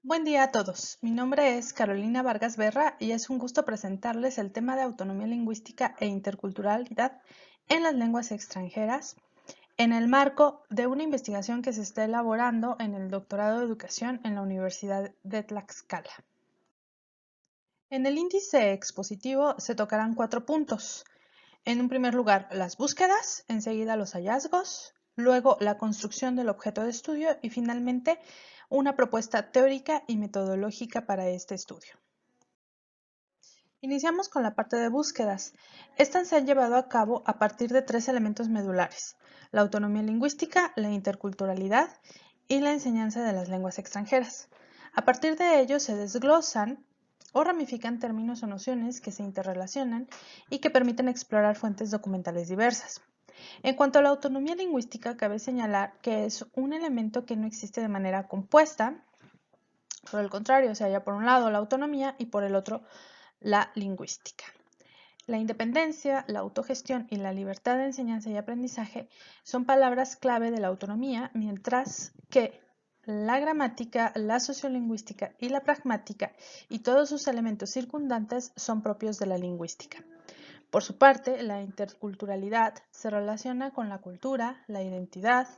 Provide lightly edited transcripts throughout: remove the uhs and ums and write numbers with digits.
Buen día a todos. Mi nombre es Carolina Vargas Berra y es un gusto presentarles el tema de autonomía lingüística e interculturalidad en las lenguas extranjeras en el marco de una investigación que se está elaborando en el Doctorado de Educación en la Universidad de Tlaxcala. En el índice expositivo se tocarán 4 puntos. En un primer lugar, las búsquedas, enseguida los hallazgos, luego la construcción del objeto de estudio y finalmente una propuesta teórica y metodológica para este estudio. Iniciamos con la parte de búsquedas. Estas se han llevado a cabo a partir de 3 elementos medulares: la autonomía lingüística, la interculturalidad y la enseñanza de las lenguas extranjeras. A partir de ellos se desglosan o ramifican términos o nociones que se interrelacionan y que permiten explorar fuentes documentales diversas. En cuanto a la autonomía lingüística, cabe señalar que es un elemento que no existe de manera compuesta. Por el contrario, se halla por un lado la autonomía y por el otro la lingüística. La independencia, la autogestión y la libertad de enseñanza y aprendizaje son palabras clave de la autonomía, mientras que la gramática, la sociolingüística y la pragmática y todos sus elementos circundantes son propios de la lingüística. Por su parte, la interculturalidad se relaciona con la cultura, la identidad,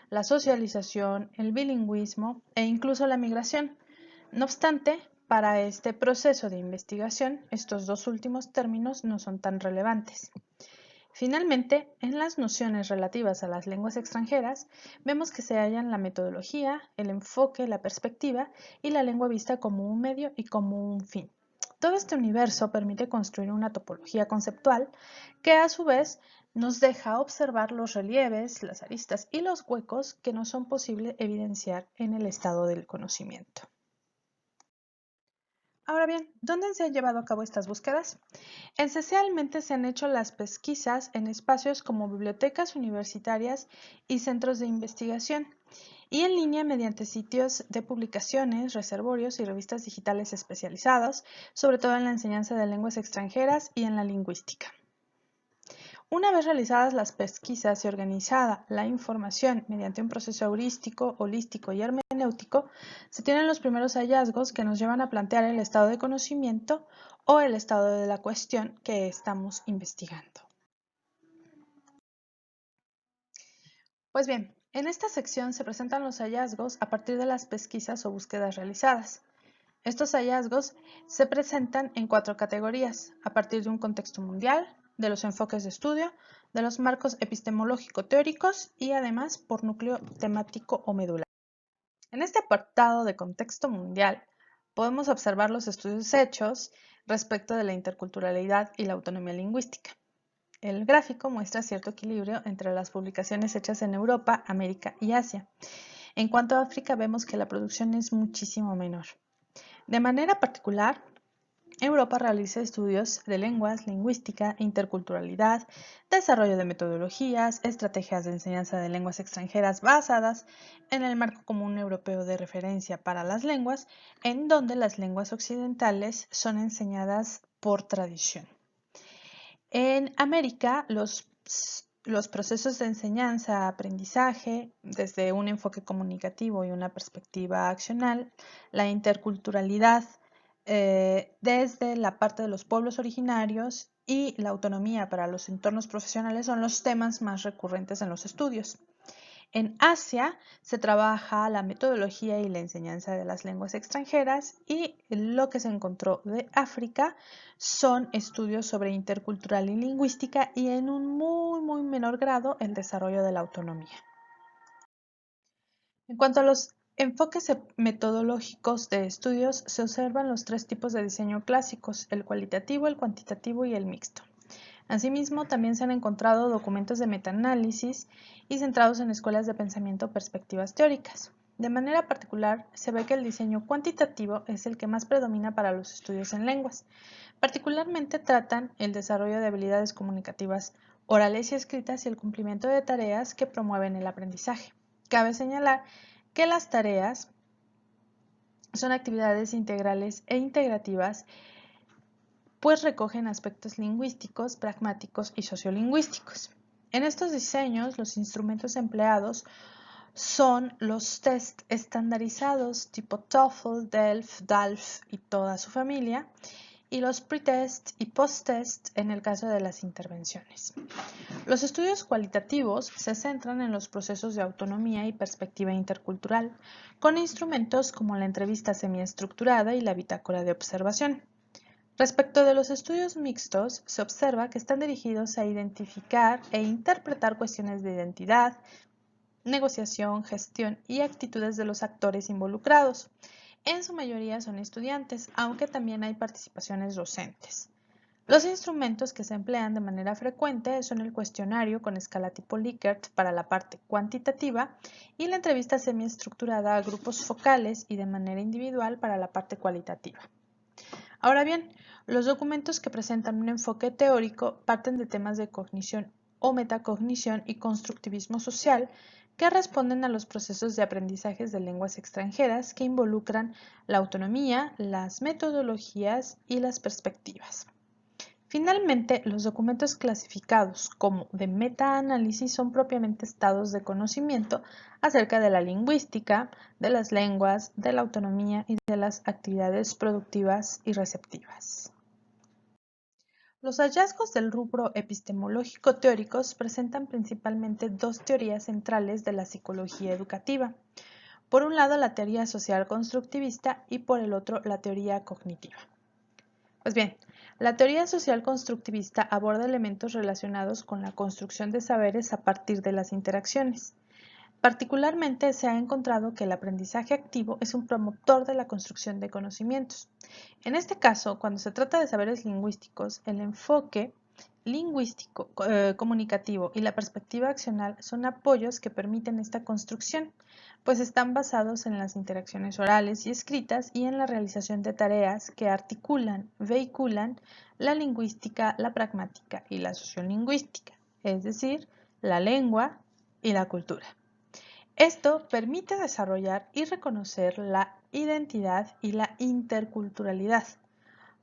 la socialización, el bilingüismo e incluso la migración. No obstante, para este proceso de investigación, estos dos últimos términos no son tan relevantes. Finalmente, en las nociones relativas a las lenguas extranjeras, vemos que se hallan la metodología, el enfoque, la perspectiva y la lengua vista como un medio y como un fin. Todo este universo permite construir una topología conceptual que a su vez nos deja observar los relieves, las aristas y los huecos que no son posible evidenciar en el estado del conocimiento. Ahora bien, ¿dónde se han llevado a cabo estas búsquedas? Esencialmente se han hecho las pesquisas en espacios como bibliotecas universitarias y centros de investigación, y en línea mediante sitios de publicaciones, reservorios y revistas digitales especializados, sobre todo en la enseñanza de lenguas extranjeras y en la lingüística. Una vez realizadas las pesquisas y organizada la información mediante un proceso heurístico, holístico y hermenéutico, se tienen los primeros hallazgos que nos llevan a plantear el estado de conocimiento o el estado de la cuestión que estamos investigando. Pues bien, en esta sección se presentan los hallazgos a partir de las pesquisas o búsquedas realizadas. Estos hallazgos se presentan en 4 categorías, a partir de un contexto mundial, de los enfoques de estudio, de los marcos epistemológico-teóricos y además por núcleo temático o medular. En este apartado de contexto mundial podemos observar los estudios hechos respecto de la interculturalidad y la autonomía lingüística. El gráfico muestra cierto equilibrio entre las publicaciones hechas en Europa, América y Asia. En cuanto a África, vemos que la producción es muchísimo menor. De manera particular, Europa realiza estudios de lenguas, lingüística, interculturalidad, desarrollo de metodologías, estrategias de enseñanza de lenguas extranjeras basadas en el marco común europeo de referencia para las lenguas, en donde las lenguas occidentales son enseñadas por tradición. En América, los procesos de enseñanza-aprendizaje, desde un enfoque comunicativo y una perspectiva accional, la interculturalidad desde la parte de los pueblos originarios y la autonomía para los entornos profesionales son los temas más recurrentes en los estudios. En Asia se trabaja la metodología y la enseñanza de las lenguas extranjeras, y lo que se encontró de África son estudios sobre intercultural y lingüística y en un muy menor grado el desarrollo de la autonomía. En cuanto a los enfoques metodológicos de estudios, se observan los 3 tipos de diseño clásicos: el cualitativo, el cuantitativo y el mixto. Asimismo, también se han encontrado documentos de metaanálisis y centrados en escuelas de pensamiento o perspectivas teóricas. De manera particular, se ve que el diseño cuantitativo es el que más predomina para los estudios en lenguas. Particularmente tratan el desarrollo de habilidades comunicativas orales y escritas y el cumplimiento de tareas que promueven el aprendizaje. Cabe señalar que las tareas son actividades integrales e integrativas, pues recogen aspectos lingüísticos, pragmáticos y sociolingüísticos. En estos diseños, los instrumentos empleados son los test estandarizados tipo TOEFL, DELF y toda su familia, y los pretest y post-test en el caso de las intervenciones. Los estudios cualitativos se centran en los procesos de autonomía y perspectiva intercultural, con instrumentos como la entrevista semiestructurada y la bitácora de observación. Respecto de los estudios mixtos, se observa que están dirigidos a identificar e interpretar cuestiones de identidad, negociación, gestión y actitudes de los actores involucrados. En su mayoría son estudiantes, aunque también hay participaciones docentes. Los instrumentos que se emplean de manera frecuente son el cuestionario con escala tipo Likert para la parte cuantitativa y la entrevista semiestructurada a grupos focales y de manera individual para la parte cualitativa. Ahora bien, los documentos que presentan un enfoque teórico parten de temas de cognición o metacognición y constructivismo social que responden a los procesos de aprendizajes de lenguas extranjeras que involucran la autonomía, las metodologías y las perspectivas. Finalmente, los documentos clasificados como de metaanálisis son propiamente estados de conocimiento acerca de la lingüística, de las lenguas, de la autonomía y de las actividades productivas y receptivas. Los hallazgos del rubro epistemológico teóricos presentan principalmente dos teorías centrales de la psicología educativa. Por un lado, la teoría social constructivista y por el otro, la teoría cognitiva. Pues bien, la teoría social constructivista aborda elementos relacionados con la construcción de saberes a partir de las interacciones. Particularmente se ha encontrado que el aprendizaje activo es un promotor de la construcción de conocimientos. En este caso, cuando se trata de saberes lingüísticos, el enfoque lingüístico, comunicativo y la perspectiva accional son apoyos que permiten esta construcción, pues están basados en las interacciones orales y escritas y en la realización de tareas que articulan, vehiculan la lingüística, la pragmática y la sociolingüística, es decir, la lengua y la cultura. Esto permite desarrollar y reconocer la identidad y la interculturalidad.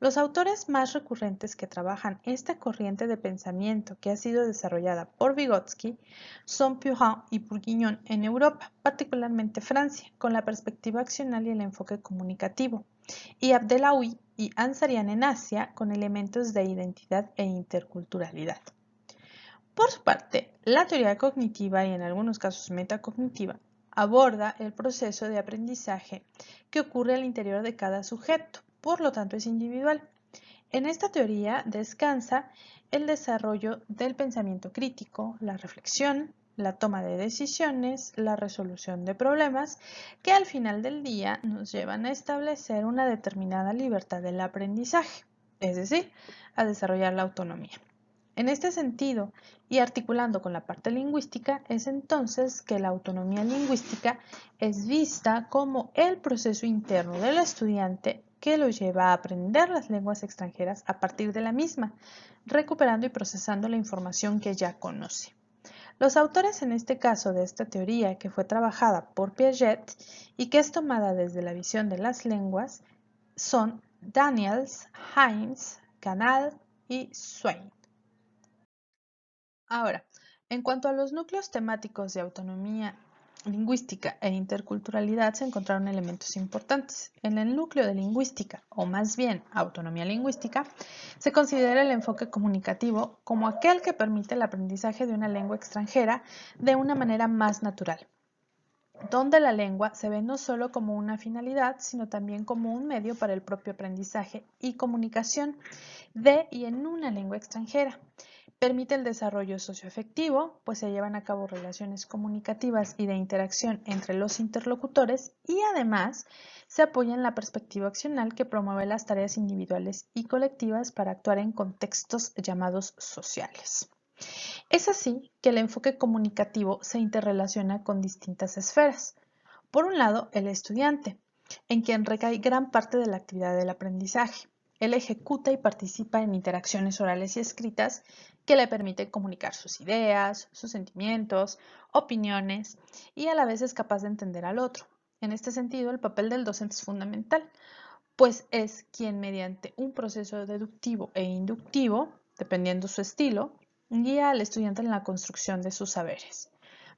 Los autores más recurrentes que trabajan esta corriente de pensamiento que ha sido desarrollada por Vygotsky son Purin y Bourguignon en Europa, particularmente Francia, con la perspectiva accional y el enfoque comunicativo, y Abdelawi y Ansarian en Asia, con elementos de identidad e interculturalidad. Por su parte, la teoría cognitiva y en algunos casos metacognitiva aborda el proceso de aprendizaje que ocurre al interior de cada sujeto, por lo tanto es individual. En esta teoría descansa el desarrollo del pensamiento crítico, la reflexión, la toma de decisiones, la resolución de problemas, que al final del día nos llevan a establecer una determinada libertad del aprendizaje, es decir, a desarrollar la autonomía. En este sentido, y articulando con la parte lingüística, es entonces que la autonomía lingüística es vista como el proceso interno del estudiante que lo lleva a aprender las lenguas extranjeras a partir de la misma, recuperando y procesando la información que ya conoce. Los autores en este caso de esta teoría, que fue trabajada por Piaget y que es tomada desde la visión de las lenguas, son Daniels, Hines, Canal y Swain. Ahora, en cuanto a los núcleos temáticos de autonomía lingüística e interculturalidad, se encontraron elementos importantes. En el núcleo de lingüística, o más bien autonomía lingüística, se considera el enfoque comunicativo como aquel que permite el aprendizaje de una lengua extranjera de una manera más natural, donde la lengua se ve no solo como una finalidad, sino también como un medio para el propio aprendizaje y comunicación de y en una lengua extranjera. Permite el desarrollo socioafectivo, pues se llevan a cabo relaciones comunicativas y de interacción entre los interlocutores y además se apoya en la perspectiva accional que promueve las tareas individuales y colectivas para actuar en contextos llamados sociales. Es así que el enfoque comunicativo se interrelaciona con distintas esferas. Por un lado, el estudiante, en quien recae gran parte de la actividad del aprendizaje. Él ejecuta y participa en interacciones orales y escritas que le permiten comunicar sus ideas, sus sentimientos, opiniones y a la vez es capaz de entender al otro. En este sentido, el papel del docente es fundamental, pues es quien mediante un proceso deductivo e inductivo, dependiendo su estilo, guía al estudiante en la construcción de sus saberes.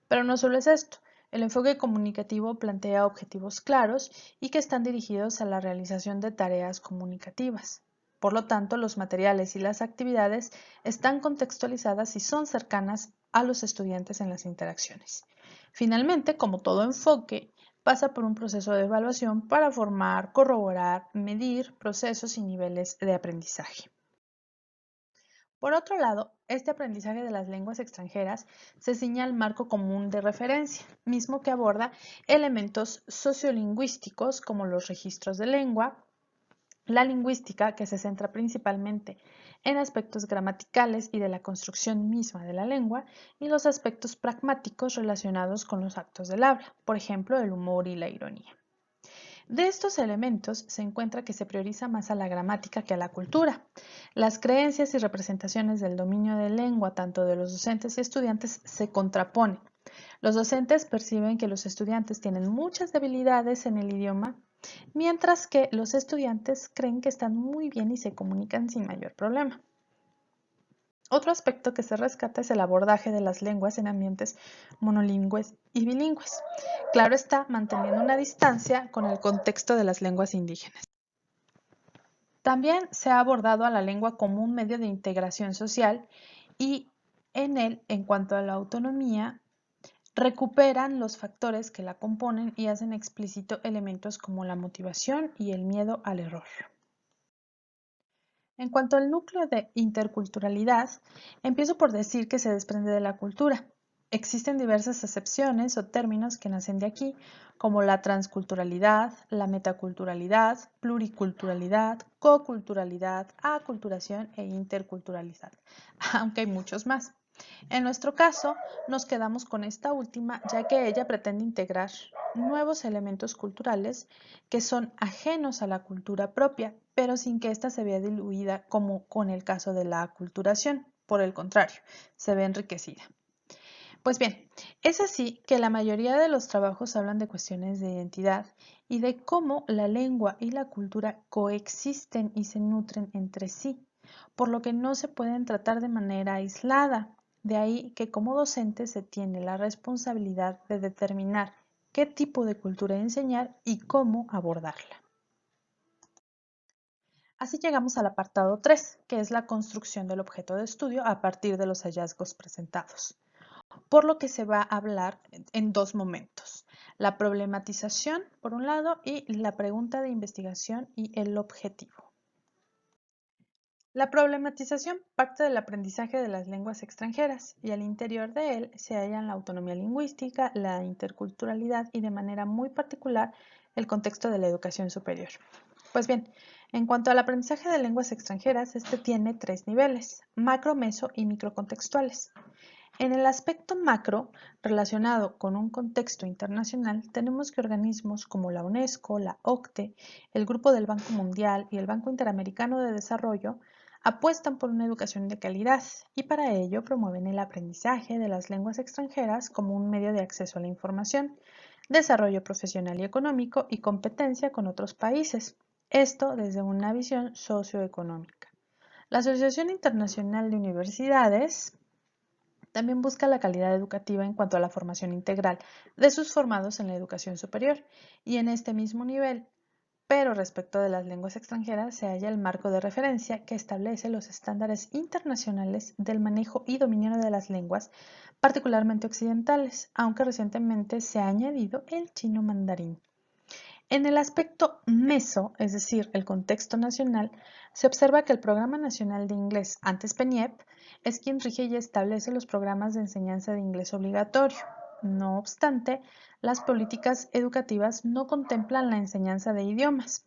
Pero no solo es esto. El enfoque comunicativo plantea objetivos claros y que están dirigidos a la realización de tareas comunicativas. Por lo tanto, los materiales y las actividades están contextualizadas y son cercanas a los estudiantes en las interacciones. Finalmente, como todo enfoque, pasa por un proceso de evaluación para formar, corroborar, medir procesos y niveles de aprendizaje. Por otro lado, este aprendizaje de las lenguas extranjeras se ciñe al marco común de referencia, mismo que aborda elementos sociolingüísticos como los registros de lengua, la lingüística, que se centra principalmente en aspectos gramaticales y de la construcción misma de la lengua, y los aspectos pragmáticos relacionados con los actos del habla, por ejemplo, el humor y la ironía. De estos elementos se encuentra que se prioriza más a la gramática que a la cultura. Las creencias y representaciones del dominio de lengua, tanto de los docentes y estudiantes, se contraponen. Los docentes perciben que los estudiantes tienen muchas debilidades en el idioma, mientras que los estudiantes creen que están muy bien y se comunican sin mayor problema. Otro aspecto que se rescata es el abordaje de las lenguas en ambientes monolingües y bilingües. Claro está, manteniendo una distancia con el contexto de las lenguas indígenas. También se ha abordado a la lengua como un medio de integración social y en él, en cuanto a la autonomía, recuperan los factores que la componen y hacen explícito elementos como la motivación y el miedo al error. En cuanto al núcleo de interculturalidad, empiezo por decir que se desprende de la cultura. Existen diversas acepciones o términos que nacen de aquí, como la transculturalidad, la metaculturalidad, pluriculturalidad, coculturalidad, aculturación e interculturalidad, aunque hay muchos más. En nuestro caso, nos quedamos con esta última, ya que ella pretende integrar nuevos elementos culturales que son ajenos a la cultura propia, pero sin que ésta se vea diluida como con el caso de la aculturación. Por el contrario, se ve enriquecida. Pues bien, es así que la mayoría de los trabajos hablan de cuestiones de identidad y de cómo la lengua y la cultura coexisten y se nutren entre sí, por lo que no se pueden tratar de manera aislada. De ahí que como docente se tiene la responsabilidad de determinar qué tipo de cultura enseñar y cómo abordarla. Así llegamos al apartado 3, que es la construcción del objeto de estudio a partir de los hallazgos presentados, por lo que se va a hablar en dos momentos: la problematización, por un lado, y la pregunta de investigación y el objetivo. La problematización parte del aprendizaje de las lenguas extranjeras y al interior de él se hallan la autonomía lingüística, la interculturalidad y de manera muy particular el contexto de la educación superior. Pues bien, en cuanto al aprendizaje de lenguas extranjeras, este tiene tres niveles: macro, meso y microcontextuales. En el aspecto macro, relacionado con un contexto internacional, tenemos que organismos como la UNESCO, la OCDE, el Grupo del Banco Mundial y el Banco Interamericano de Desarrollo apuestan por una educación de calidad y para ello promueven el aprendizaje de las lenguas extranjeras como un medio de acceso a la información, desarrollo profesional y económico y competencia con otros países. Esto desde una visión socioeconómica. La Asociación Internacional de Universidades también busca la calidad educativa en cuanto a la formación integral de sus formados en la educación superior y en este mismo nivel, pero respecto de las lenguas extranjeras se halla el marco de referencia que establece los estándares internacionales del manejo y dominio de las lenguas, particularmente occidentales, aunque recientemente se ha añadido el chino mandarín. En el aspecto meso, es decir, el contexto nacional, se observa que el Programa Nacional de Inglés, antes PNIEP, es quien rige y establece los programas de enseñanza de inglés obligatorio. No obstante, las políticas educativas no contemplan la enseñanza de idiomas,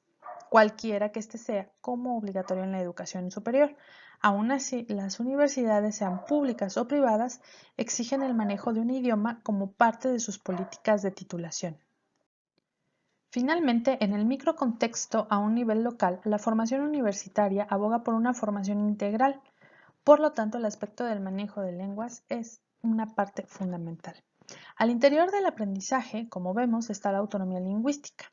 cualquiera que éste sea, como obligatorio en la educación superior. Aún así, las universidades, sean públicas o privadas, exigen el manejo de un idioma como parte de sus políticas de titulación. Finalmente, en el microcontexto a un nivel local, la formación universitaria aboga por una formación integral. Por lo tanto, el aspecto del manejo de lenguas es una parte fundamental. Al interior del aprendizaje, como vemos, está la autonomía lingüística.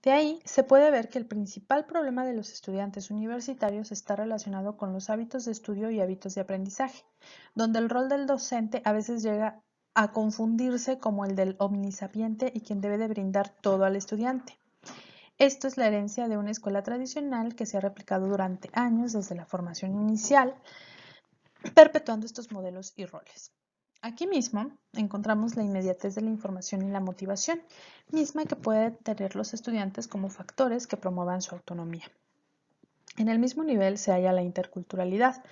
De ahí se puede ver que el principal problema de los estudiantes universitarios está relacionado con los hábitos de estudio y hábitos de aprendizaje, donde el rol del docente a veces llega a confundirse como el del omnisapiente y quien debe de brindar todo al estudiante. Esto es la herencia de una escuela tradicional que se ha replicado durante años desde la formación inicial, perpetuando estos modelos y roles. Aquí mismo encontramos la inmediatez de la información y la motivación, misma que pueden tener los estudiantes como factores que promuevan su autonomía. En el mismo nivel se halla la interculturalidad,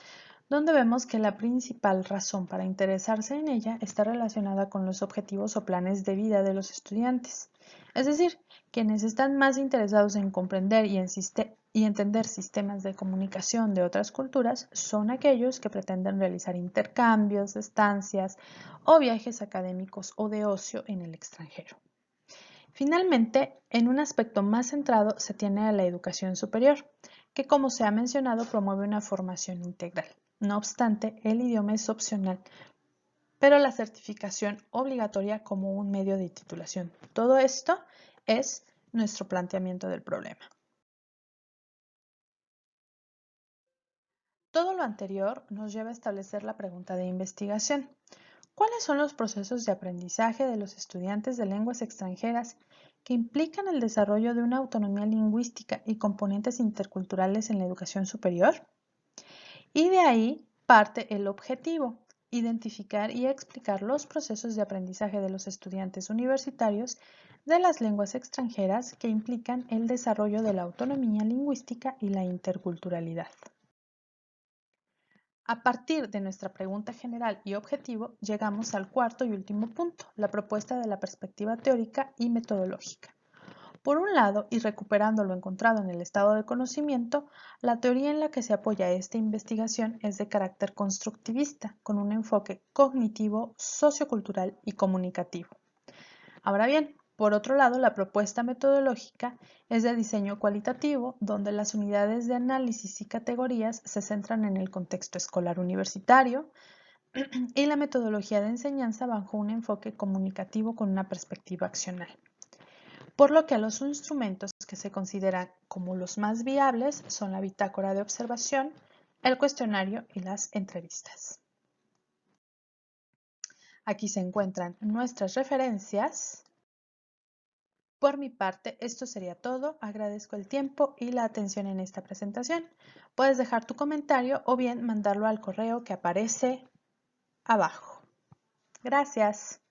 donde vemos que la principal razón para interesarse en ella está relacionada con los objetivos o planes de vida de los estudiantes. Es decir, quienes están más interesados en comprender y entender sistemas de comunicación de otras culturas son aquellos que pretenden realizar intercambios, estancias o viajes académicos o de ocio en el extranjero. Finalmente, en un aspecto más centrado se tiene a la educación superior, que como se ha mencionado promueve una formación integral. No obstante, el idioma es opcional, pero la certificación obligatoria como un medio de titulación. Todo esto es nuestro planteamiento del problema. Todo lo anterior nos lleva a establecer la pregunta de investigación. ¿Cuáles son los procesos de aprendizaje de los estudiantes de lenguas extranjeras que implican el desarrollo de una autonomía lingüística y componentes interculturales en la educación superior? Y de ahí parte el objetivo, identificar y explicar los procesos de aprendizaje de los estudiantes universitarios de las lenguas extranjeras que implican el desarrollo de la autonomía lingüística y la interculturalidad. A partir de nuestra pregunta general y objetivo, llegamos al cuarto y último punto, la propuesta de la perspectiva teórica y metodológica. Por un lado, y recuperando lo encontrado en el estado de conocimiento, la teoría en la que se apoya esta investigación es de carácter constructivista, con un enfoque cognitivo, sociocultural y comunicativo. Ahora bien, por otro lado, la propuesta metodológica es de diseño cualitativo, donde las unidades de análisis y categorías se centran en el contexto escolar universitario y la metodología de enseñanza bajo un enfoque comunicativo con una perspectiva accional. Por lo que los instrumentos que se consideran como los más viables son la bitácora de observación, el cuestionario y las entrevistas. Aquí se encuentran nuestras referencias. Por mi parte, esto sería todo. Agradezco el tiempo y la atención en esta presentación. Puedes dejar tu comentario o bien mandarlo al correo que aparece abajo. Gracias.